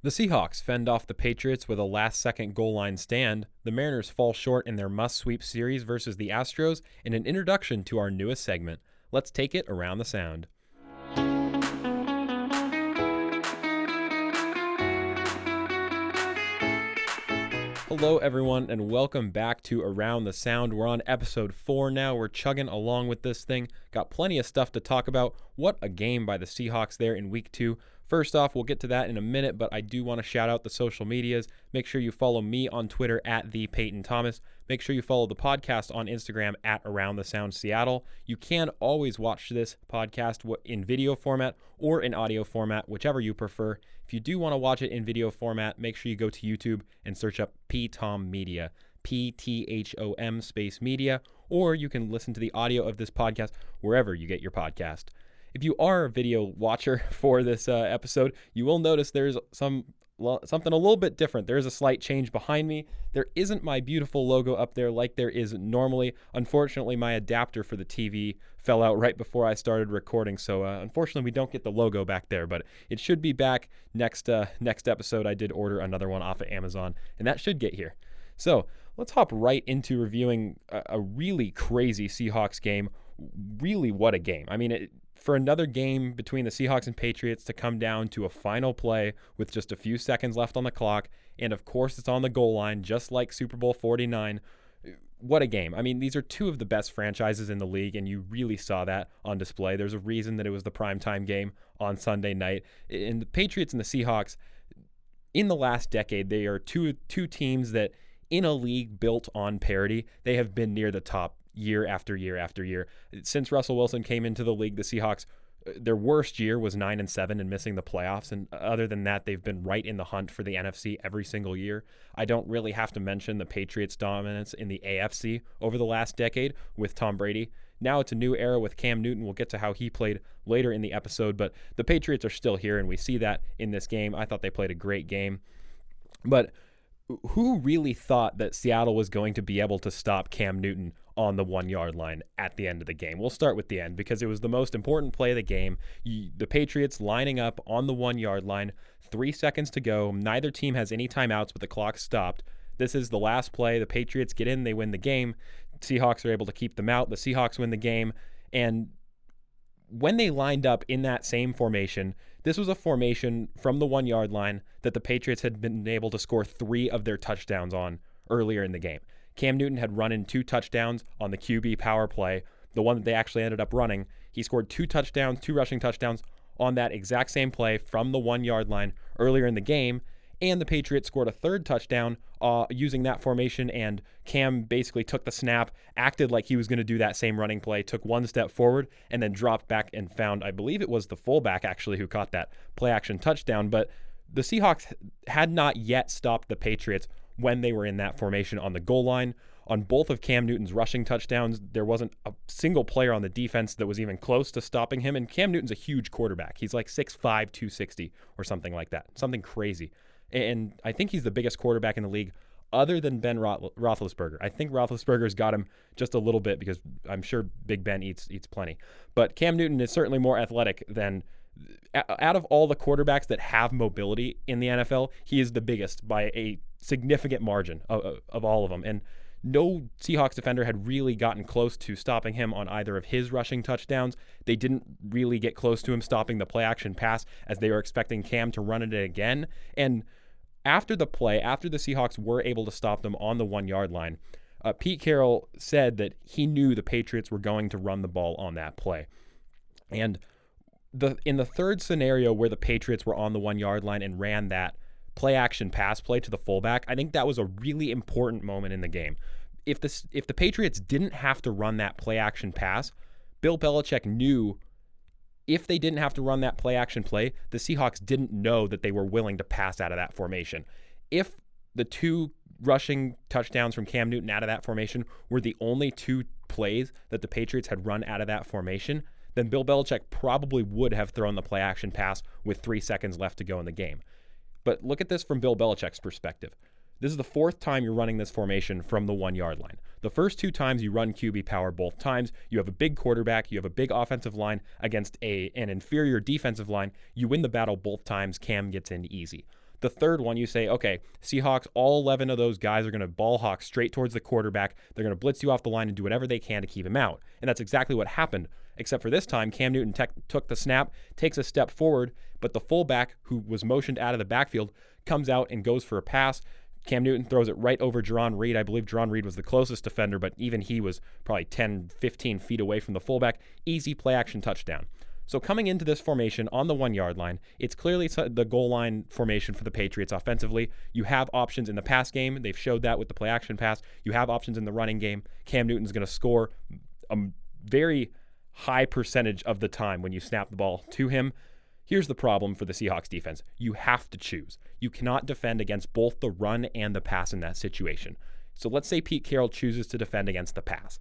The Seahawks fend off the Patriots with a last-second goal line stand. The Mariners fall short in their must-sweep series versus the Astros, and an introduction to our newest segment. Let's take it around the sound. Hello, everyone, and welcome back to Around the Sound. We're on episode 4 now. We're chugging along with this thing. Got plenty of stuff to talk about. What a game by the Seahawks there in week 2. First off, we'll get to that in a minute, but I do want to shout out the social medias. Make sure you follow me on Twitter at @ThePeytonThomas. Make sure you follow the podcast on Instagram at Around the Sound Seattle. You can always watch this podcast in video format or in audio format, whichever you prefer. If you do want to watch it in video format, make sure you go to YouTube and search up PTOM Media, PTHOM space media, or you can listen to the audio of this podcast wherever you get your podcast. If you are a video watcher for this episode, you will notice there's something a little bit different. There is a slight change behind me. There isn't my beautiful logo up there like there is normally. Unfortunately, my adapter for the TV fell out right before I started recording, so unfortunately we don't get the logo back there, but it should be back next episode. I did order another one off of Amazon, and that should get here. So let's hop right into reviewing a really crazy Seahawks game. Really, what a game. I mean, for another game between the Seahawks and Patriots to come down to a final play with just a few seconds left on the clock, and of course it's on the goal line, just like Super Bowl 49. What a game. I mean, these are two of the best franchises in the league, and you really saw that on display. There's a reason that it was the primetime game on Sunday night. And the Patriots and the Seahawks, in the last decade, they are two teams that, in a league built on parity, they have been near the top year after year after year. Since Russell Wilson came into the league, the Seahawks, their worst year was 9-7 and missing the playoffs. And other than that, they've been right in the hunt for the NFC every single year. I don't really have to mention the Patriots' dominance in the AFC over the last decade with Tom Brady. Now it's a new era with Cam Newton. We'll get to how he played later in the episode, but the Patriots are still here, and we see that in this game. I thought they played a great game. But who really thought that Seattle was going to be able to stop Cam Newton on the 1-yard line at the end of the game? We'll start with the end because it was the most important play of the game. The Patriots lining up on the 1-yard line, 3 seconds to go. Neither team has any timeouts, but the clock stopped. This is the last play. The Patriots get in, they win the game. Seahawks are able to keep them out. The Seahawks win the game. And when they lined up in that same formation, this was a formation from the 1-yard line that the Patriots had been able to score 3 of their touchdowns on earlier in the game. Cam Newton had run in 2 touchdowns on the QB power play, the one that they actually ended up running. He scored 2 touchdowns, 2 rushing touchdowns on that exact same play from the 1-yard line earlier in the game. And the Patriots scored a 3rd touchdown using that formation, and Cam basically took the snap, acted like he was going to do that same running play, took 1 step forward, and then dropped back and found, I believe it was the fullback actually who caught that play-action touchdown. But the Seahawks had not yet stopped the Patriots when they were in that formation on the goal line. On both of Cam Newton's rushing touchdowns, there wasn't a single player on the defense that was even close to stopping him, and Cam Newton's a huge quarterback. He's like 6'5", 260 or something like that, something crazy. And I think he's the biggest quarterback in the league other than Ben Roethlisberger. I think Roethlisberger's got him just a little bit because I'm sure Big Ben eats plenty. But Cam Newton is certainly more athletic than, out of all the quarterbacks that have mobility in the NFL, he is the biggest by a significant margin of all of them. And no Seahawks defender had really gotten close to stopping him on either of his rushing touchdowns. They didn't really get close to him stopping the play-action pass as they were expecting Cam to run it again. And after the play, after the Seahawks were able to stop them on the 1-yard line, Pete Carroll said that he knew the Patriots were going to run the ball on that play. And in the third scenario where the Patriots were on the 1-yard line and ran that play-action pass play to the fullback, I think that was a really important moment in the game. If the Patriots didn't have to run that play-action pass, Bill Belichick knew if they didn't have to run that play-action play, the Seahawks didn't know that they were willing to pass out of that formation. If the 2 rushing touchdowns from Cam Newton out of that formation were the only 2 plays that the Patriots had run out of that formation, then Bill Belichick probably would have thrown the play-action pass with 3 seconds left to go in the game. But look at this from Bill Belichick's perspective. This is the 4th time you're running this formation from the 1-yard line. The first 2 times you run QB power, both times you have a big quarterback, you have a big offensive line against an inferior defensive line. You win the battle both times. Cam gets in easy. The third one, you say, okay, Seahawks, all 11 of those guys are going to ball hawk straight towards the quarterback. They're going to blitz you off the line and do whatever they can to keep him out. And that's exactly what happened, except for this time, Cam Newton took the snap, takes a step forward, but the fullback, who was motioned out of the backfield, comes out and goes for a pass. Cam Newton throws it right over Jerron Reed. I believe Jerron Reed was the closest defender, but even he was probably 10, 15 feet away from the fullback. Easy play-action touchdown. So coming into this formation on the 1-yard line, it's clearly the goal line formation for the Patriots offensively. You have options in the pass game. They've showed that with the play-action pass. You have options in the running game. Cam Newton's going to score a very high percentage of the time when you snap the ball to him. Here's the problem for the Seahawks defense. You have to choose. You cannot defend against both the run and the pass in that situation. So let's say Pete Carroll chooses to defend against the pass.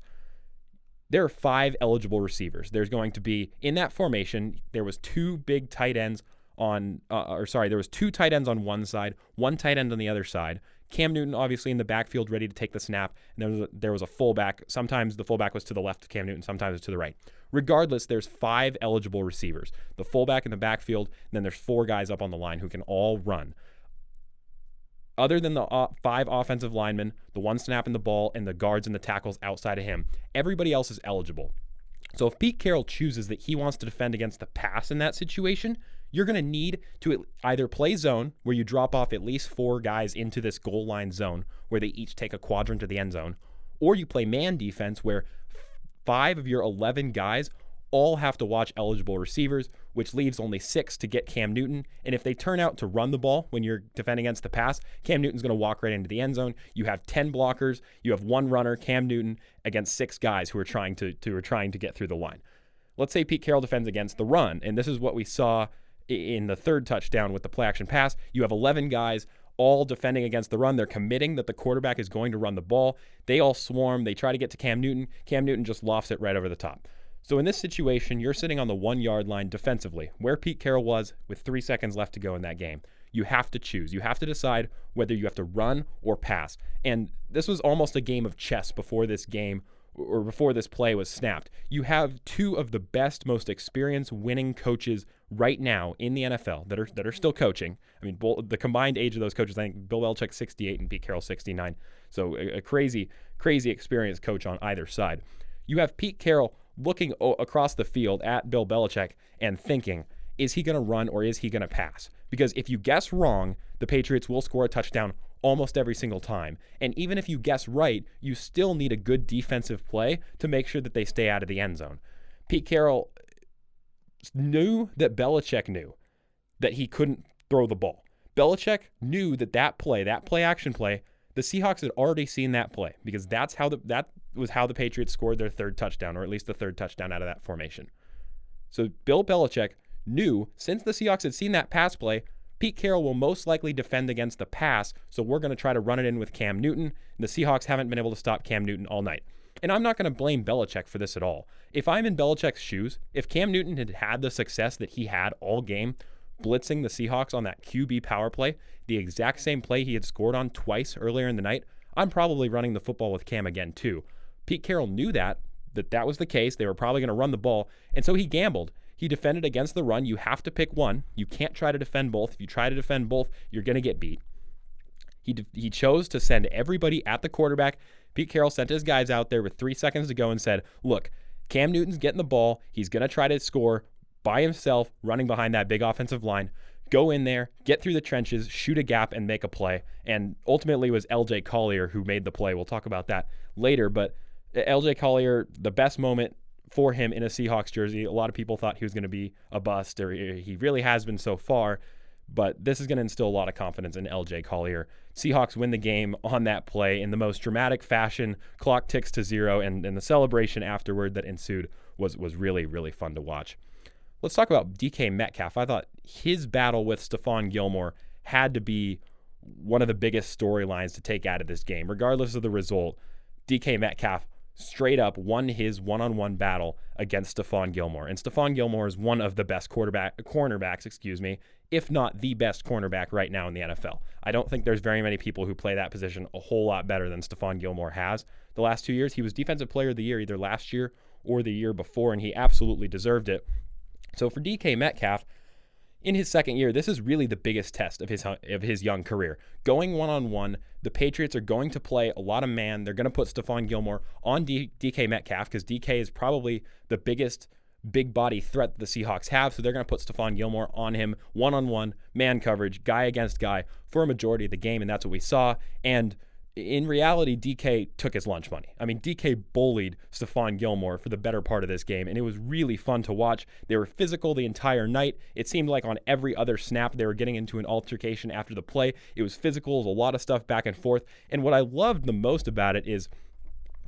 There are 5 eligible receivers. There's going to be, in that formation, there was 2 big tight ends there was 2 tight ends on one side, 1 tight end on the other side. Cam Newton obviously in the backfield ready to take the snap, and there was a fullback. Sometimes the fullback was to the left of Cam Newton, sometimes it's to the right. Regardless, there's 5 eligible receivers. The fullback in the backfield, and then there's 4 guys up on the line who can all run. Other than the 5 offensive linemen, the 1 snapping the ball, and the guards and the tackles outside of him, everybody else is eligible. So if Pete Carroll chooses that he wants to defend against the pass in that situation, you're going to need to either play zone, where you drop off at least 4 guys into this goal line zone, where they each take a quadrant to the end zone, or you play man defense, where 5 of your 11 guys all have to watch eligible receivers, which leaves only 6 to get Cam Newton. And if they turn out to run the ball when you're defending against the pass, Cam Newton's going to walk right into the end zone. You have 10 blockers. You have 1 runner, Cam Newton, against 6 guys who are trying to get through the line. Let's say Pete Carroll defends against the run, and this is what we saw in the 3rd touchdown with the play action pass. You have 11 guys all defending against the run. They're committing that the quarterback is going to run the ball. They all swarm. They try to get to Cam Newton. Cam Newton just lofts it right over the top. So in this situation, you're sitting on the 1-yard line defensively, where Pete Carroll was with 3 seconds left to go in that game. You have to choose. You have to decide whether you have to run or pass. And this was almost a game of chess before this game, or before this play was snapped. You have 2 of the best, most experienced winning coaches right now in the NFL that are still coaching. I mean, the combined age of those coaches, I think Bill Belichick 68 and Pete Carroll 69. So a crazy, crazy experienced coach on either side. You have Pete Carroll looking across the field at Bill Belichick and thinking, is he going to run or is he going to pass? Because if you guess wrong, the Patriots will score a touchdown almost every single time. And even if you guess right, you still need a good defensive play to make sure that they stay out of the end zone. Pete Carroll knew that Belichick knew that he couldn't throw the ball. Belichick knew that play action play, the Seahawks had already seen that play, because that was how the Patriots scored their 3rd touchdown, or at least the 3rd touchdown out of that formation. So Bill Belichick knew, since the Seahawks had seen that pass play, Pete Carroll will most likely defend against the pass, so we're going to try to run it in with Cam Newton. The Seahawks haven't been able to stop Cam Newton all night. And I'm not going to blame Belichick for this at all. If I'm in Belichick's shoes, if Cam Newton had had the success that he had all game, blitzing the Seahawks on that QB power play, the exact same play he had scored on twice earlier in the night, I'm probably running the football with Cam again too. Pete Carroll knew that was the case. They were probably going to run the ball, and so he gambled. He defended against the run. You have to pick one. You can't try to defend both. If you try to defend both, you're going to get beat. He chose to send everybody at the quarterback. Pete Carroll sent his guys out there with 3 seconds to go and said, look, Cam Newton's getting the ball. He's going to try to score by himself, running behind that big offensive line. Go in there, get through the trenches, shoot a gap, and make a play. And ultimately it was LJ Collier who made the play. We'll talk about that later. But LJ Collier, the best moment for him in a Seahawks jersey. A lot of people thought he was going to be a bust, or he really has been so far. But this is going to instill a lot of confidence in LJ Collier. Seahawks win the game on that play in the most dramatic fashion. Clock ticks to 0, and the celebration afterward that ensued was really, really fun to watch. Let's talk about DK Metcalf. I thought his battle with Stephon Gilmore had to be one of the biggest storylines to take out of this game. Regardless of the result, DK Metcalf straight up won his one-on-one battle against Stephon Gilmore. And Stephon Gilmore is one of the best cornerbacks, if not the best cornerback right now in the NFL. I don't think there's very many people who play that position a whole lot better than Stephon Gilmore has. The last 2 years, he was Defensive Player of the Year either last year or the year before, and he absolutely deserved it. So for DK Metcalf, in his second year, this is really the biggest test of his young career. Going one-on-one, the Patriots are going to play a lot of man. They're going to put Stephon Gilmore on DK Metcalf because DK is probably the biggest big body threat the Seahawks have, so they're going to put Stephon Gilmore on him one-on-one, man coverage, guy against guy for a majority of the game, and that's what we saw. And in reality, DK took his lunch money. I mean, DK bullied Stephon Gilmore for the better part of this game, and it was really fun to watch. They were physical the entire night. It seemed like on every other snap they were getting into an altercation after the play. It was physical. It was a lot of stuff back and forth. And what I loved the most about it is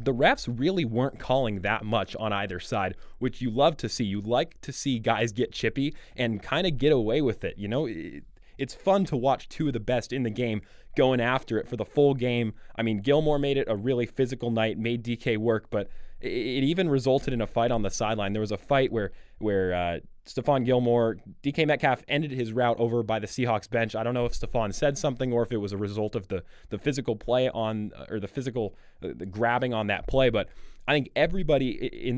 the refs really weren't calling that much on either side, which you love to see. You like to see guys get chippy and kind of get away with it. You know, it's fun to watch two of the best in the game going after it for the full game. I mean, Gilmore made it a really physical night, made DK work, but it even resulted in a fight on the sideline. There was a fight where Stephon Gilmore, DK Metcalf ended his route over by the Seahawks bench. I don't know if Stephon said something or if it was a result of the physical play on, or the grabbing on that play, but I think everybody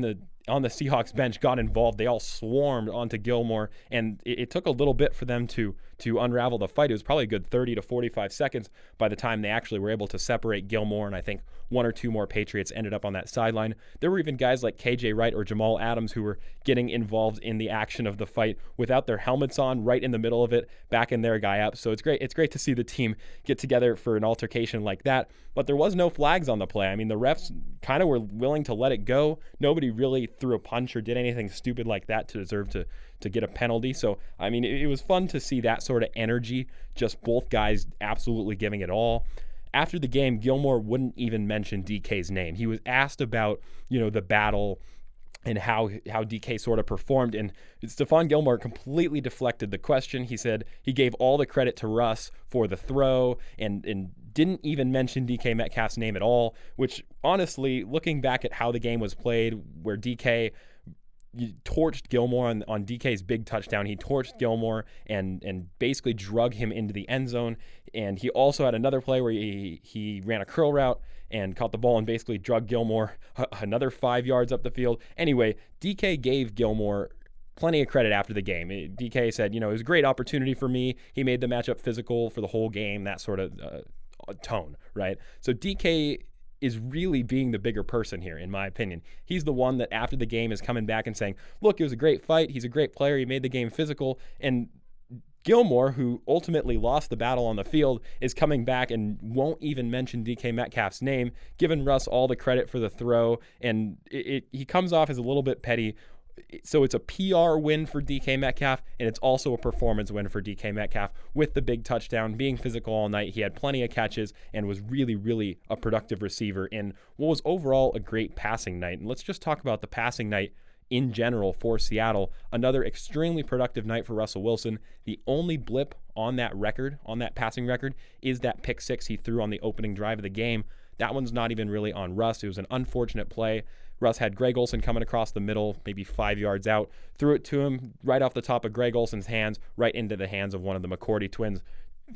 on the Seahawks bench got involved. They all swarmed onto Gilmore, and it took a little bit for them to unravel the fight. It was probably a good 30 to 45 seconds by the time they actually were able to separate Gilmore, and I think one or two more Patriots ended up on that sideline. There were even guys like KJ Wright or Jamal Adams who were getting involved in the action of the fight without their helmets on, right in the middle of it, backing their guy up. So it's great. It's great to see the team get together for an altercation like that. But there was no flags on the play. I mean, the refs kind of were willing to let it go. Nobody really threw a punch or did anything stupid like that to deserve to get a penalty. So, I mean, it was fun to see that sort of energy, just both guys absolutely giving it all. After the game, Gilmore wouldn't even mention DK's name. He was asked about, the battle and how DK sort of performed, and Stephon Gilmore completely deflected the question. He said he gave all the credit to Russ for the throw and didn't even mention DK Metcalf's name at all, which honestly, looking back at how the game was played, where DK torched Gilmore on DK's big touchdown. He torched Gilmore and basically drug him into the end zone. And he also had another play where he ran a curl route and caught the ball and basically drug Gilmore another 5 yards up the field. Anyway, DK gave Gilmore plenty of credit after the game. DK said, it was a great opportunity for me. He made the matchup physical for the whole game, that sort of tone, right? So DK is really being the bigger person here, in my opinion. He's the one that after the game is coming back and saying, look, it was a great fight. He's a great player. He made the game physical. And Gilmore, who ultimately lost the battle on the field, is coming back and won't even mention DK Metcalf's name, giving Russ all the credit for the throw. And he comes off as a little bit petty. So it's a PR win for DK Metcalf, and it's also a performance win for DK Metcalf with the big touchdown, being physical all night. He had plenty of catches and was really, really a productive receiver in what was overall a great passing night. And let's just talk about the passing night in general for Seattle. Another extremely productive night for Russell Wilson. The only blip on that record, on that passing record, is that pick six he threw on the opening drive of the game. That one's not even really on Russ. It was an unfortunate play. Russ had Greg Olsen coming across the middle, maybe 5 yards out, threw it to him right off the top of Greg Olsen's hands, right into the hands of one of the McCourty twins,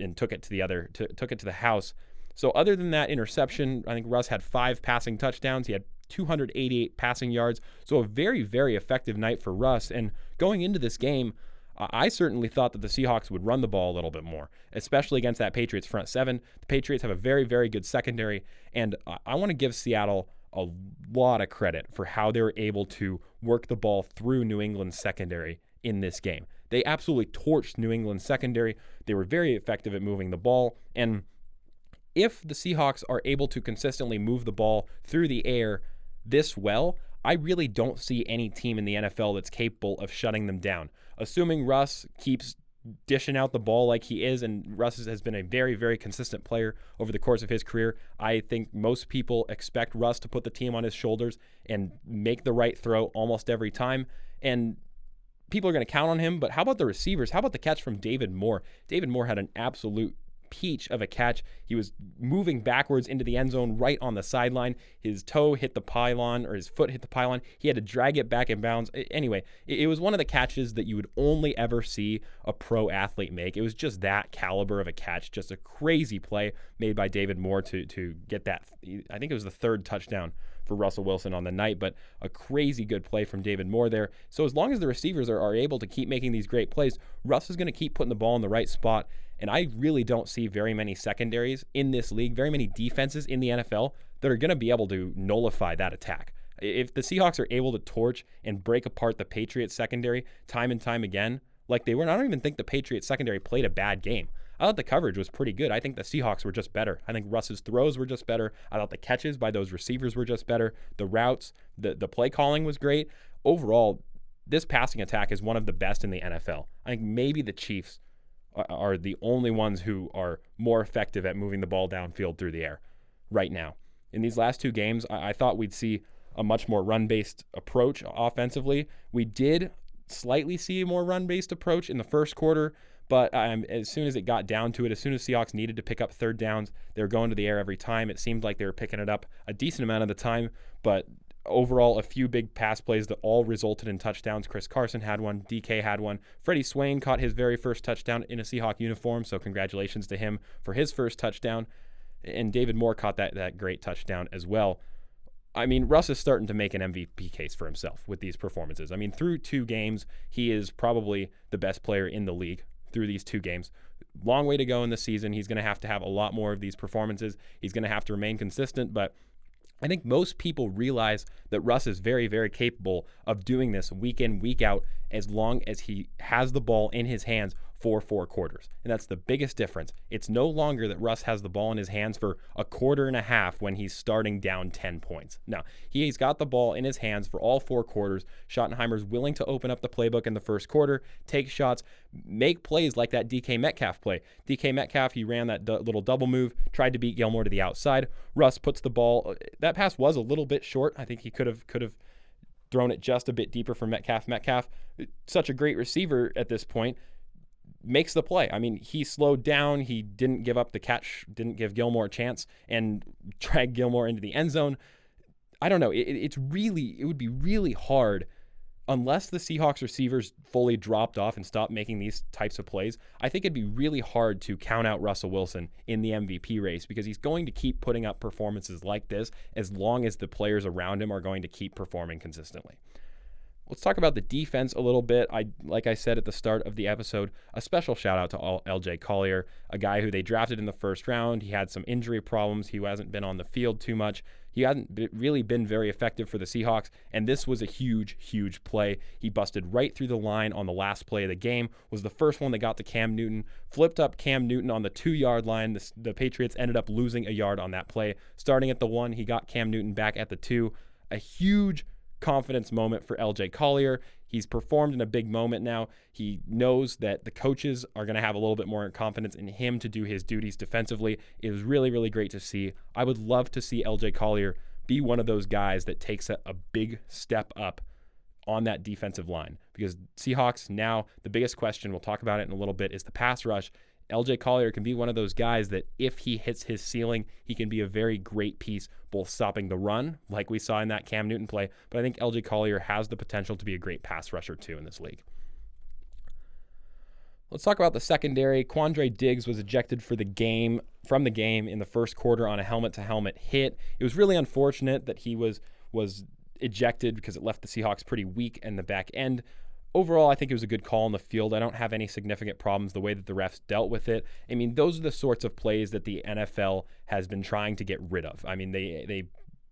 and took it to the house. So other than that interception, I think Russ had 5 passing touchdowns. He had 288 passing yards. So a very, very effective night for Russ. And going into this game, I certainly thought that the Seahawks would run the ball a little bit more, especially against that Patriots front seven. The Patriots have a very, very good secondary, and I want to give Seattle a lot of credit for how they were able to work the ball through New England's secondary in this game. They absolutely torched New England's secondary. They were very effective at moving the ball, and if the Seahawks are able to consistently move the ball through the air this well, I really don't see any team in the NFL that's capable of shutting them down. Assuming Russ keeps dishing out the ball like he is, and Russ has been a very, very consistent player over the course of his career, I think most people expect Russ to put the team on his shoulders and make the right throw almost every time. And people are going to count on him, but how about the receivers? How about the catch from David Moore? David Moore had an absolute peach of a catch. He was moving backwards into the end zone right on the sideline. His toe hit the pylon, or his foot hit the pylon. He had to drag it back in bounds. Anyway, it was one of the catches that you would only ever see a pro athlete make. It was just that caliber of a catch, just a crazy play made by David Moore to get that. I think it was the third touchdown for Russell Wilson on the night, but a crazy good play from David Moore there. So as long as the receivers are able to keep making these great plays, Russ is going to keep putting the ball in the right spot. And I really don't see very many secondaries in this league, very many defenses in the NFL that are going to be able to nullify that attack. If the Seahawks are able to torch and break apart the Patriots secondary time and time again, like they were, I don't even think the Patriots secondary played a bad game. I thought the coverage was pretty good. I think the Seahawks were just better. I think Russ's throws were just better. I thought the catches by those receivers were just better. The routes, the play calling was great. Overall, this passing attack is one of the best in the NFL. I think maybe the Chiefs are the only ones who are more effective at moving the ball downfield through the air right now. In these last two games, I thought we'd see a much more run-based approach offensively. We did slightly see a more run-based approach in the first quarter, but as soon as it got down to it, as soon as Seahawks needed to pick up third downs, they were going to the air every time. It seemed like they were picking it up a decent amount of the time, but overall, a few big pass plays that all resulted in touchdowns. Chris Carson had one. DK had one. Freddie Swain caught his very first touchdown in a Seahawk uniform, so congratulations to him for his first touchdown. And David Moore caught that great touchdown as well. I mean, Russ is starting to make an MVP case for himself with these performances. I mean, through two games, he is probably the best player in the league through these two games. Long way to go in the season. He's going to have a lot more of these performances. He's going to have to remain consistent, but I think most people realize that Russ is very, very capable of doing this week in, week out, as long as he has the ball in his hands for 4 quarters. And that's the biggest difference. It's no longer that Russ has the ball in his hands for a quarter and a half when he's starting down 10 points. No, he's got the ball in his hands for all 4 quarters. Schottenheimer's willing to open up the playbook in the first quarter, take shots, make plays like that DK Metcalf play. DK Metcalf, he ran that little double move, tried to beat Gilmore to the outside. Russ puts the ball, that pass was a little bit short. I think he could have thrown it just a bit deeper for Metcalf. Metcalf, such a great receiver at this point, makes the play. I mean, he slowed down. He didn't give up the catch, didn't give Gilmore a chance, and dragged Gilmore into the end zone. I don't know. It would be really hard unless the Seahawks receivers fully dropped off and stopped making these types of plays. I think it'd be really hard to count out Russell Wilson in the MVP race because he's going to keep putting up performances like this as long as the players around him are going to keep performing consistently. Let's talk about the defense a little bit. Like I said at the start of the episode, a special shout out to LJ Collier, a guy who they drafted in the first round. He had some injury problems. He hasn't been on the field too much. He hasn't really been very effective for the Seahawks, and this was a huge, huge play. He busted right through the line on the last play of the game, was the first one that got to Cam Newton, flipped up Cam Newton on the 2-yard line. The Patriots ended up losing a yard on that play. Starting at the 1, he got Cam Newton back at the 2. A huge confidence moment for LJ Collier. He's performed in a big moment now. He knows that the coaches are going to have a little bit more confidence in him to do his duties defensively. It was really, really great to see. I would love to see LJ Collier be one of those guys that takes a big step up on that defensive line, because Seahawks now, the biggest question, we'll talk about it in a little bit, is the pass rush. LJ Collier can be one of those guys that if he hits his ceiling, he can be a very great piece, both stopping the run, like we saw in that Cam Newton play, but I think LJ Collier has the potential to be a great pass rusher too in this league. Let's talk about the secondary. Quandre Diggs was ejected from the game in the first quarter on a helmet-to-helmet hit. It was really unfortunate that he was ejected because it left the Seahawks pretty weak in the back end. Overall, I think it was a good call on the field. I don't have any significant problems the way that the refs dealt with it. I mean, those are the sorts of plays that the NFL has been trying to get rid of. I mean, they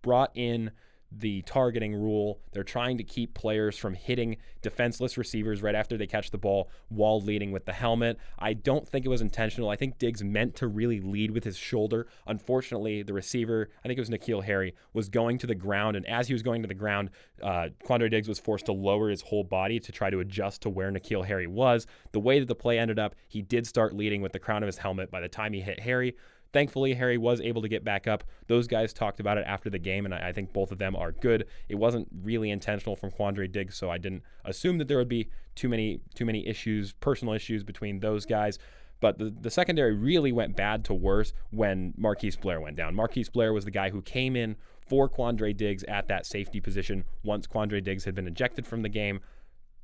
brought in the targeting rule. They're trying to keep players from hitting defenseless receivers right after they catch the ball while leading with the helmet. I don't think it was intentional. I think Diggs meant to really lead with his shoulder. Unfortunately, the receiver, I think it was N'Keal Harry, was going to the ground, and as he was going to the ground, Quandre Diggs was forced to lower his whole body to try to adjust to where N'Keal Harry was. The way that the play ended up, he did start leading with the crown of his helmet by the time he hit Harry. Thankfully, Harry was able to get back up. Those guys talked about it after the game, and I think both of them are good. It wasn't really intentional from Quandre Diggs, so I didn't assume that there would be too many issues, personal issues between those guys. But the secondary really went bad to worse when Marquise Blair went down. Marquise Blair was the guy who came in for Quandre Diggs at that safety position once Quandre Diggs had been ejected from the game.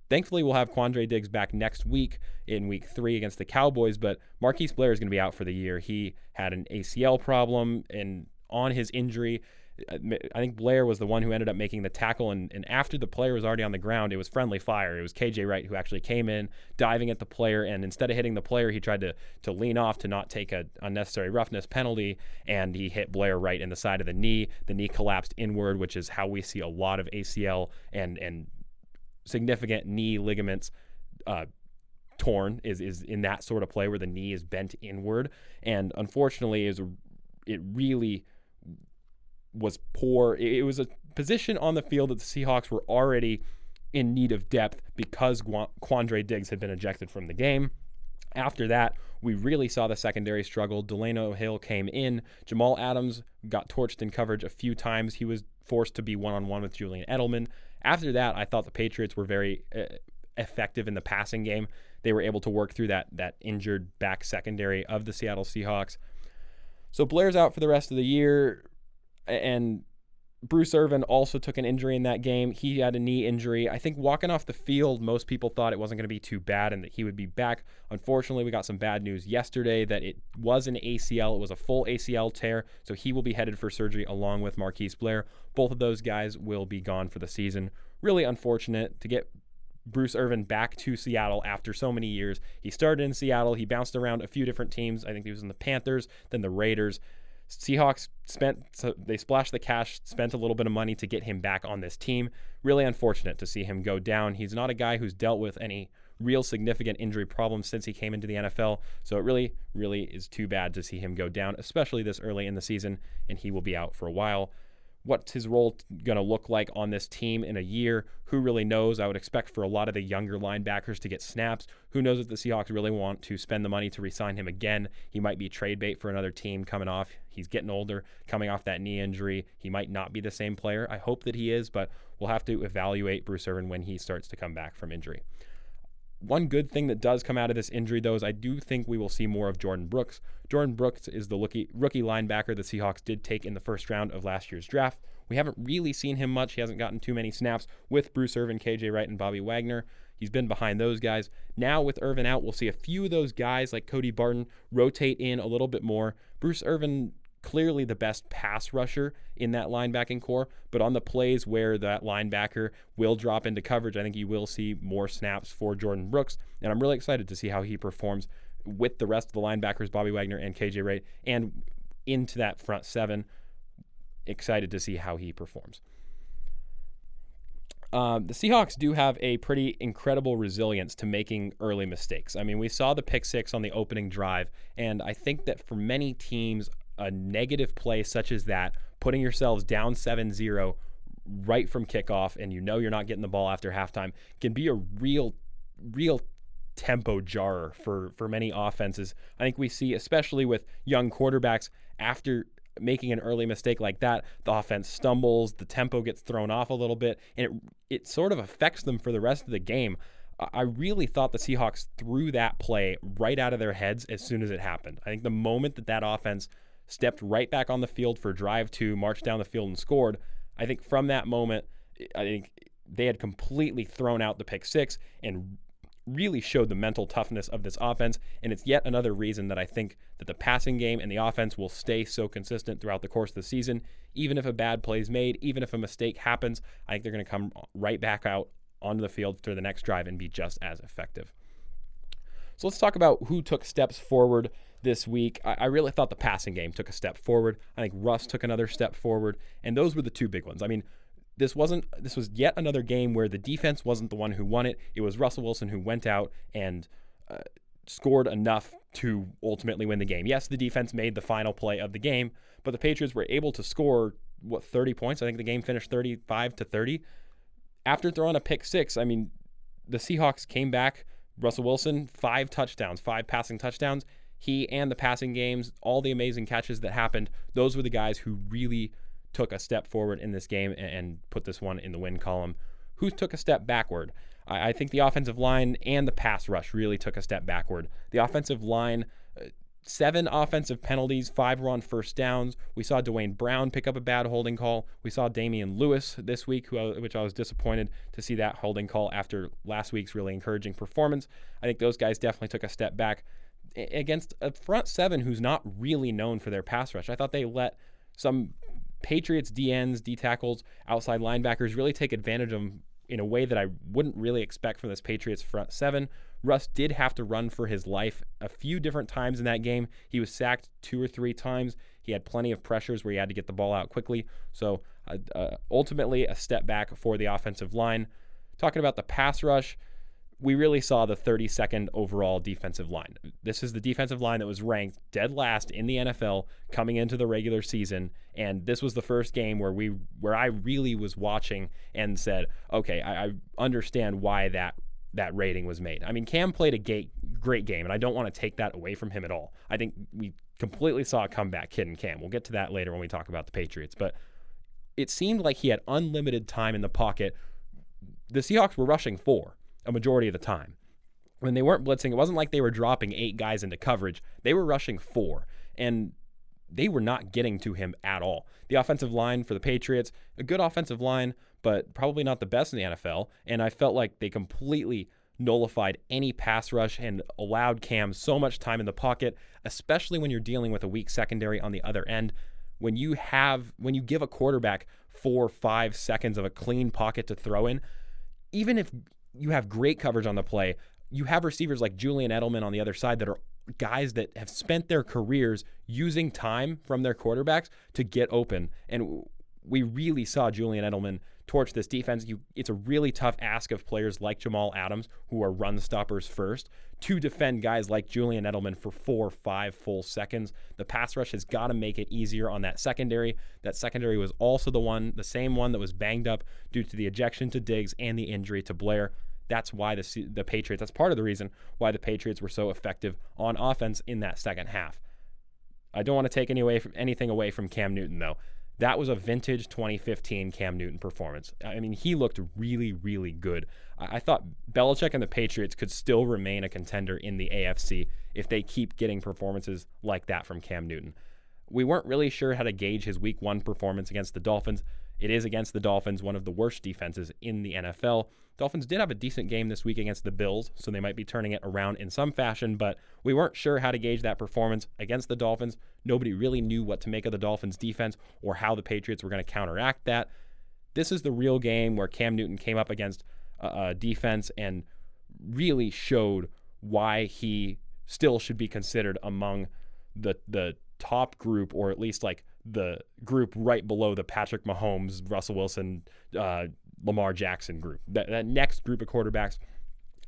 Thankfully, we'll have Quandre Diggs back next week in week 3 against the Cowboys, but Marquise Blair is going to be out for the year. He had an ACL problem, and on his injury, I think Blair was the one who ended up making the tackle, and after the player was already on the ground, it was friendly fire. It was KJ Wright who actually came in, diving at the player, and instead of hitting the player, he tried to lean off to not take an unnecessary roughness penalty, and he hit Blair right in the side of the knee. The knee collapsed inward, which is how we see a lot of ACL and significant knee ligaments torn is in that sort of play where the knee is bent inward. And unfortunately, it really was poor. It was a position on the field that the Seahawks were already in need of depth because Quandre Diggs had been ejected from the game. After that, we really saw the secondary struggle. Delano Hill came in. Jamal Adams got torched in coverage a few times. He was forced to be one-on-one with Julian Edelman. After that, I thought the Patriots were very effective in the passing game. They were able to work through that injured back secondary of the Seattle Seahawks. So Blair's out for the rest of the year, and Bruce Irvin also took an injury in that game. He had a knee injury. I think walking off the field, most people thought it wasn't going to be too bad and that he would be back. Unfortunately, we got some bad news yesterday that it was an ACL. It was a full ACL tear, so he will be headed for surgery along with Marquise Blair. Both of those guys will be gone for the season. Really unfortunate to get Bruce Irvin back to Seattle after so many years. He started in Seattle. He bounced around a few different teams. I think he was in the Panthers, then the Raiders. Seahawks they splashed the cash, spent a little bit of money to get him back on this team. Really unfortunate to see him go down. He's not a guy who's dealt with any real significant injury problems since he came into the NFL. So it really, really is too bad to see him go down, especially this early in the season, and he will be out for a while. What's his role going to look like on this team in a year? Who really knows? I would expect for a lot of the younger linebackers to get snaps. Who knows if the Seahawks really want to spend the money to re-sign him again? He might be trade bait for another team coming off. He's getting older, coming off that knee injury. He might not be the same player. I hope that he is, but we'll have to evaluate Bruce Irvin when he starts to come back from injury. One good thing that does come out of this injury, though, is I do think we will see more of Jordan Brooks. Jordan Brooks is the rookie linebacker the Seahawks did take in the first round of last year's draft. We haven't really seen him much. He hasn't gotten too many snaps with Bruce Irvin, KJ Wright, and Bobby Wagner. He's been behind those guys. Now with Irvin out, we'll see a few of those guys like Cody Barton rotate in a little bit more. Bruce Irvin, clearly the best pass rusher in that linebacking core, but on the plays where that linebacker will drop into coverage, I think you will see more snaps for Jordan Brooks, and I'm really excited to see how he performs with the rest of the linebackers, Bobby Wagner and KJ Wright, and into that front seven. Excited to see how he performs. The Seahawks do have a pretty incredible resilience to making early mistakes. I mean, we saw the pick six on the opening drive, and I think that for many teams, a negative play such as that, putting yourselves down 7-0 right from kickoff, and you know you're not getting the ball after halftime, can be a real tempo jarrer for many offenses. I think we see, especially with young quarterbacks, after making an early mistake like that, the offense stumbles, the tempo gets thrown off a little bit, and it sort of affects them for the rest of the game. I really thought the Seahawks threw that play right out of their heads as soon as it happened. I think the moment that offense stepped right back on the field for drive two, marched down the field and scored, I think from that moment, I think they had completely thrown out the pick six and really showed the mental toughness of this offense. And it's yet another reason that I think that the passing game and the offense will stay so consistent throughout the course of the season. Even if a bad play is made, even if a mistake happens, I think they're going to come right back out onto the field for the next drive and be just as effective. So let's talk about who took steps forward this week. I really thought the passing game took a step forward. I think Russ took another step forward, and those were the two big ones. I mean, this was yet another game where the defense wasn't the one who won it. It was Russell Wilson who went out and scored enough to ultimately win the game. Yes, the defense made the final play of the game, but the Patriots were able to score 30 points. I think the game finished 35-30. After throwing a pick six, I mean, the Seahawks came back. Russell Wilson, 5 passing touchdowns. He and the passing games, all the amazing catches that happened, those were the guys who really took a step forward in this game and put this one in the win column. Who took a step backward? I think the offensive line and the pass rush really took a step backward. The offensive line, 7 offensive penalties, 5 were on first downs. We saw Dwayne Brown pick up a bad holding call. We saw Damian Lewis this week, which I was disappointed to see that holding call after last week's really encouraging performance. I think those guys definitely took a step back against a front 7 who's not really known for their pass rush. I thought they let some Patriots DNs, D tackles, outside linebackers really take advantage of him in a way that I wouldn't really expect from this Patriots front seven. Russ did have to run for his life a few different times in that game. He was sacked 2 or 3 times. He had plenty of pressures where he had to get the ball out quickly. So ultimately a step back for the offensive line. Talking about the pass rush, we really saw the 32nd overall defensive line. This is the defensive line that was ranked dead last in the NFL coming into the regular season, and this was the first game where I really was watching and said, okay, I understand why that rating was made. I mean, Cam played a great game, and I don't want to take that away from him at all. I think we completely saw a comeback kid in Cam. We'll get to that later when we talk about the Patriots, but it seemed like he had unlimited time in the pocket. The Seahawks were rushing 4 a majority of the time. When they weren't blitzing, it wasn't like they were dropping 8 guys into coverage. They were rushing 4, and they were not getting to him at all. The offensive line for the Patriots, a good offensive line, but probably not the best in the NFL, and I felt like they completely nullified any pass rush and allowed Cam so much time in the pocket, especially when you're dealing with a weak secondary on the other end. When you give a quarterback 4 or 5 seconds of a clean pocket to throw in, even if you have great coverage on the play, you have receivers like Julian Edelman on the other side that are guys that have spent their careers using time from their quarterbacks to get open. And we really saw Julian Edelman torch this defense. It's a really tough ask of players like Jamal Adams, who are run stoppers first, to defend guys like Julian Edelman for 4 or 5 full seconds. The pass rush has got to make it easier on that secondary. That secondary was also the same one that was banged up due to the ejection to Diggs and the injury to Blair. That's why the Patriots, that's part of the reason why the Patriots were so effective on offense in that second half. I don't want to take anything away from Cam Newton, though. That was a vintage 2015 Cam Newton performance. I mean, he looked really, really good. I thought Belichick and the Patriots could still remain a contender in the AFC if they keep getting performances like that from Cam Newton. We weren't really sure how to gauge his Week 1 performance against the Dolphins. It is against the Dolphins, one of the worst defenses in the NFL. Dolphins did have a decent game this week against the Bills, so they might be turning it around in some fashion, but we weren't sure how to gauge that performance against the Dolphins. Nobody really knew what to make of the Dolphins' defense or how the Patriots were going to counteract that. This is the real game where Cam Newton came up against a defense and really showed why he still should be considered among the top group, or at least like the group right below the Patrick Mahomes, Russell Wilson, Lamar Jackson group. That next group of quarterbacks,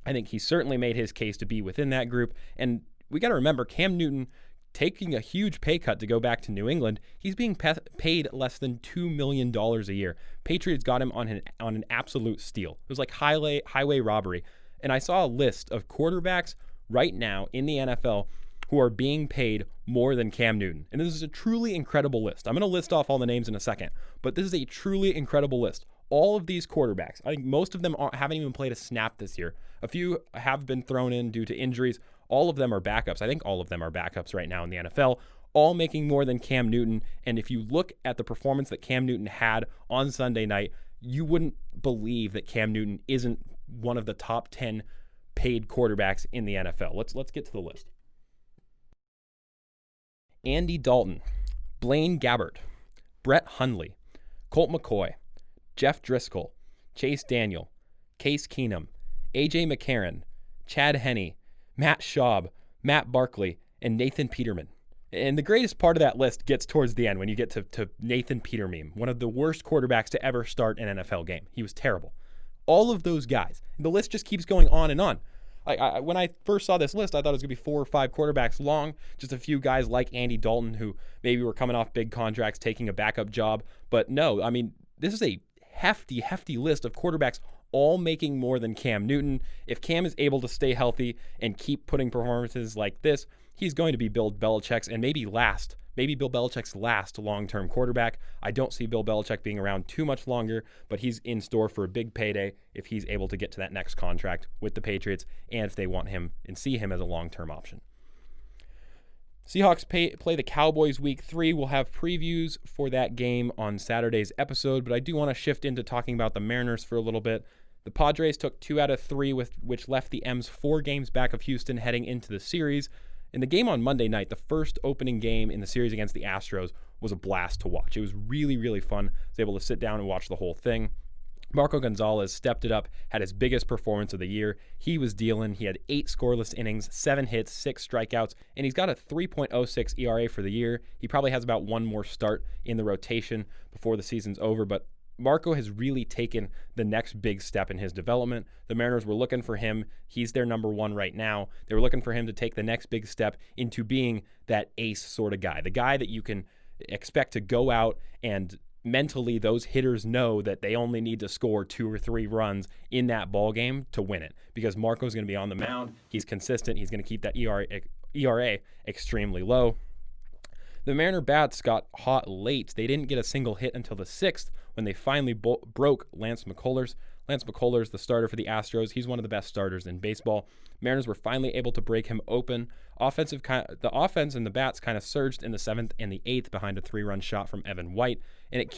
I think he certainly made his case to be within that group. And we got to remember, Cam Newton taking a huge pay cut to go back to New England, he's being paid less than $2 million a year. Patriots got him on an absolute steal. It was like highway robbery. And I saw a list of quarterbacks right now in the NFL who are being paid more than Cam Newton. And this is a truly incredible list. I'm going to list off all the names in a second, but this is a truly incredible list. All of these quarterbacks, I think most of them haven't even played a snap this year. A few have been thrown in due to injuries. All of them are backups. I think all of them are backups right now in the NFL, all making more than Cam Newton. And if you look at the performance that Cam Newton had on Sunday night, you wouldn't believe that Cam Newton isn't one of the top 10 paid quarterbacks in the NFL. Let's get to the list. Andy Dalton, Blaine Gabbert, Brett Hundley, Colt McCoy, Jeff Driscoll, Chase Daniel, Case Keenum, A.J. McCarron, Chad Henne, Matt Schaub, Matt Barkley, and Nathan Peterman. And the greatest part of that list gets towards the end when you get to Nathan Peterman, one of the worst quarterbacks to ever start an NFL game. He was terrible. All of those guys. The list just keeps going on and on. When I first saw this list, I thought it was going to be 4 or 5 quarterbacks long, just a few guys like Andy Dalton who maybe were coming off big contracts, taking a backup job. But no, I mean, this is a hefty list of quarterbacks all making more than Cam Newton. If Cam is able to stay healthy and keep putting performances like this, he's going to be Bill Belichick's and maybe Bill Belichick's last long-term quarterback. I don't see Bill Belichick being around too much longer, but he's in store for a big payday if he's able to get to that next contract with the Patriots and if they want him and see him as a long-term option. Seahawks play the Cowboys Week 3. We'll have previews for that game on Saturday's episode, but I do want to shift into talking about the Mariners for a little bit. The Padres took 2 out of 3, which left the M's 4 games back of Houston heading into the series. In the game on Monday night, the first opening game in the series against the Astros, was a blast to watch. It was really, really fun. I was able to sit down and watch the whole thing. Marco Gonzalez stepped it up, had his biggest performance of the year. He was dealing. He had 8 scoreless innings, 7 hits, 6 strikeouts, and he's got a 3.06 ERA for the year. He probably has about one more start in the rotation before the season's over, but Marco has really taken the next big step in his development. The Mariners were looking for him. He's their number one right now. They were looking for him to take the next big step into being that ace sort of guy, the guy that you can expect to go out and mentally those hitters know that they only need to score 2 or 3 runs in that ball game to win it, because Marco's going to be on the mound. He's consistent. He's going to keep that ERA extremely low. The Mariner bats got hot late. They didn't get a single hit until the 6th when they finally broke Lance McCullers. Lance McCullers, the starter for the Astros, he's one of the best starters in baseball. Mariners were finally able to break him open. The offense and the bats kind of surged in the 7th and the 8th behind a 3-run shot from Evan White. And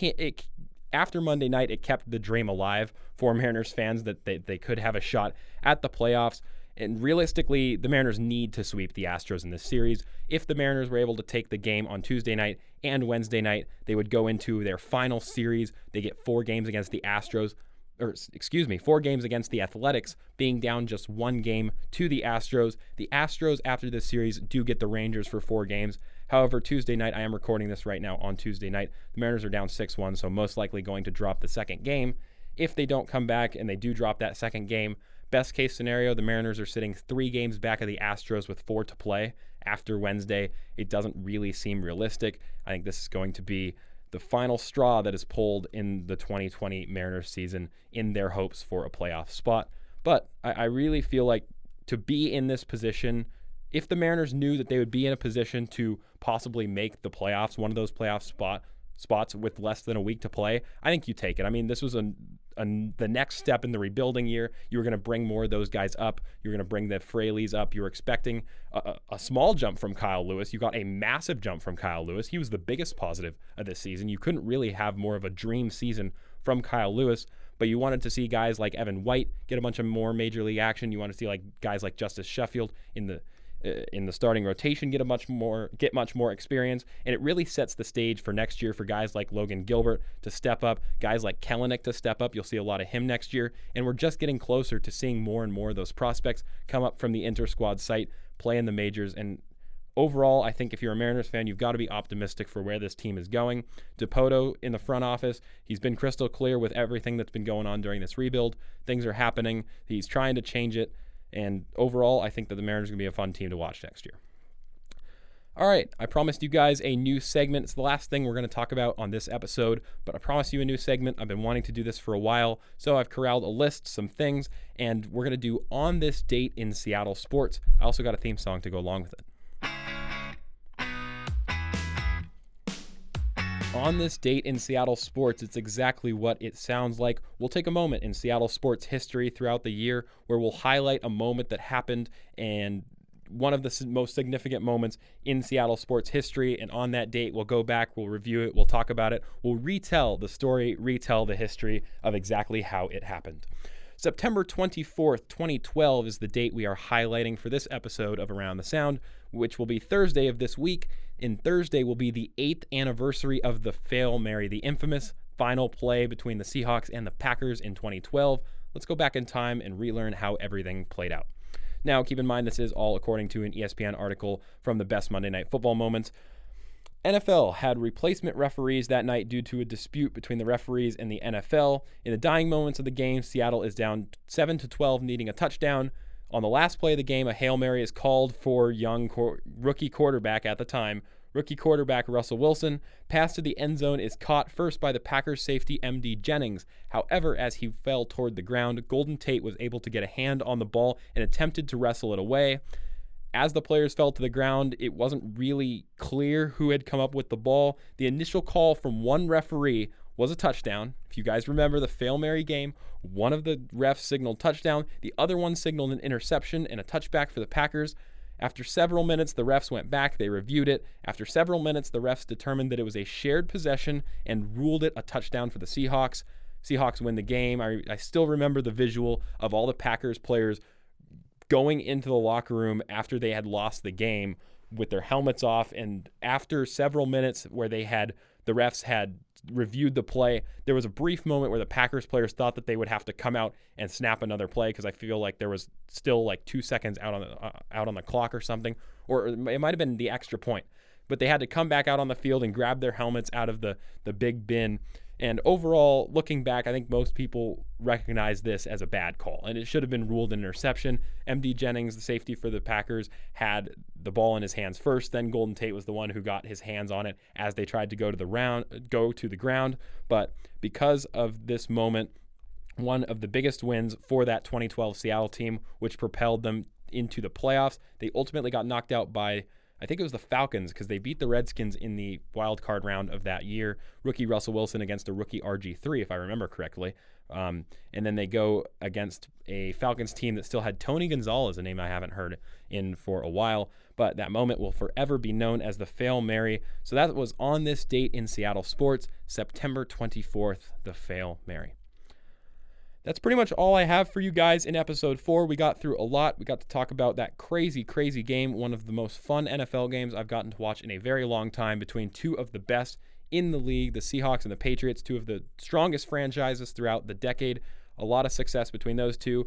after Monday night, it kept the dream alive for Mariners fans that they could have a shot at the playoffs. And realistically, the Mariners need to sweep the Astros in this series. If the Mariners were able to take the game on Tuesday night and Wednesday night, they would go into their final series. They get 4 games against the Astros. 4 games against the Athletics, being down just 1 game to the Astros. The Astros, after this series, do get the Rangers for 4 games. However, Tuesday night, I am recording this right now on Tuesday night, the Mariners are down 6-1, so most likely going to drop the second game. If they don't come back and they do drop that second game, best case scenario, the Mariners are sitting 3 games back of the Astros with 4 to play after Wednesday. It doesn't really seem realistic. I think this is going to be the final straw that is pulled in the 2020 Mariners season in their hopes for a playoff spot. But I really feel like to be in this position, if the Mariners knew that they would be in a position to possibly make the playoffs, one of those playoff spots with less than a week to play, I think you take it. I mean, this was the next step in the rebuilding year. You were going to bring more of those guys up. You were going to bring the Fraleys up. You were expecting a small jump from Kyle Lewis. You got a massive jump from Kyle Lewis. He was the biggest positive of this season. You couldn't really have more of a dream season from Kyle Lewis, but you wanted to see guys like Evan White get a bunch of more major league action. You want to see like guys like Justice Sheffield in the starting rotation get much more experience, and it really sets the stage for next year for guys like Logan Gilbert to step up, guys like Kelenic to step up. You'll see a lot of him next year, and we're just getting closer to seeing more and more of those prospects come up from the inter-squad site, play in the majors. And overall, I think if you're a Mariners fan, you've got to be optimistic for where this team is going. Dipoto in the front office, he's been crystal clear with everything that's been going on during this rebuild. Things are happening. He's trying to change it. And overall, I think that the Mariners are going to be a fun team to watch next year. All right, I promised you guys a new segment. It's the last thing we're going to talk about on this episode, but I promised you a new segment. I've been wanting to do this for a while, so I've corralled a list, some things, and we're going to do On This Date in Seattle Sports. I also got a theme song to go along with it. On this date in Seattle sports, it's exactly what it sounds like. We'll take a moment in Seattle sports history throughout the year where we'll highlight a moment that happened and one of the most significant moments in Seattle sports history. And on that date, we'll go back, we'll review it, we'll talk about it, we'll retell the story, retell the history of exactly how it happened. September 24th, 2012 is the date we are highlighting for this episode of Around the Sound, which will be Thursday of this week. And Thursday will be the 8th anniversary of the Hail Mary, the infamous final play between the Seahawks and the Packers in 2012. Let's go back in time and relearn how everything played out. Now, keep in mind, this is all according to an ESPN article from the best Monday Night Football moments. NFL had replacement referees that night due to a dispute between the referees and the NFL. In the dying moments of the game, Seattle is down 7-12, needing a touchdown. On the last play of the game, a Hail Mary is called for young rookie quarterback at the time. Rookie quarterback Russell Wilson. Pass to the end zone is caught first by the Packers safety M.D. Jennings. However, as he fell toward the ground, Golden Tate was able to get a hand on the ball and attempted to wrestle it away. As the players fell to the ground, it wasn't really clear who had come up with the ball. The initial call from one referee was a touchdown. If you guys remember the Hail Mary game, one of the refs signaled touchdown. The other one signaled an interception and a touchback for the Packers. After several minutes, the refs went back. They reviewed it. After several minutes, the refs determined that it was a shared possession and ruled it a touchdown for the Seahawks. Seahawks win the game. I still remember the visual of all the Packers players going into the locker room after they had lost the game, with their helmets off. And after several minutes where the refs had reviewed the play, there was a brief moment where the Packers players thought that they would have to come out and snap another play, because I feel like there was still like 2 seconds out on the clock or something, or it might have been the extra point. But they had to come back out on the field and grab their helmets out of the big bin. And overall, looking back, I think most people recognize this as a bad call, and it should have been ruled an interception. M.D. Jennings, the safety for the Packers, had the ball in his hands first. Then Golden Tate was the one who got his hands on it as they tried to go to the ground. But because of this moment, one of the biggest wins for that 2012 Seattle team, which propelled them into the playoffs, they ultimately got knocked out by, I think it was the Falcons, because they beat the Redskins in the wild card round of that year. Rookie Russell Wilson against a rookie RG3, if I remember correctly. And then they go against a Falcons team that still had Tony Gonzalez, a name I haven't heard in for a while. But that moment will forever be known as the Fail Mary. So that was on this date in Seattle sports, September 24th, the Fail Mary. That's pretty much all I have for you guys in episode 4. We got through a lot. We got to talk about that crazy, crazy game, one of the most fun NFL games I've gotten to watch in a very long time, between two of the best in the league, the Seahawks and the Patriots, two of the strongest franchises throughout the decade. A lot of success between those two.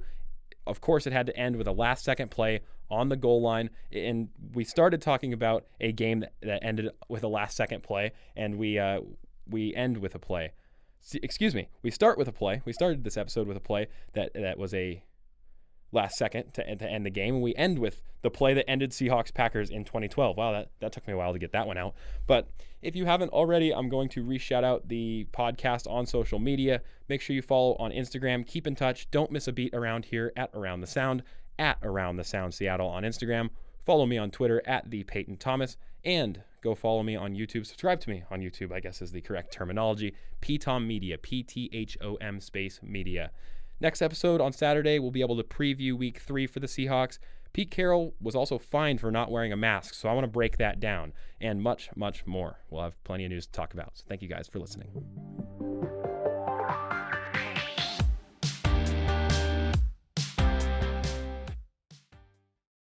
Of course, it had to end with a last-second play on the goal line, and we started talking about a game that ended with a last-second play, and we end with a play. Excuse me. We start with a play. We started this episode with a play that was a last second to end the game, and we end with the play that ended Seahawks-Packers in 2012. Wow, that took me a while to get that one out. But if you haven't already, I'm going to re-shout out the podcast on social media. Make sure you follow on Instagram. Keep in touch. Don't miss a beat around here at Around the Sound, at Around the Sound Seattle on Instagram. Follow me on Twitter at the Peyton Thomas, and go follow me on YouTube. Subscribe to me on YouTube, I guess is the correct terminology. PTOM Media, PTHOM space media. Next episode on Saturday, we'll be able to preview Week 3 for the Seahawks. Pete Carroll was also fined for not wearing a mask, so I want to break that down, and much, much more. We'll have plenty of news to talk about. So thank you guys for listening.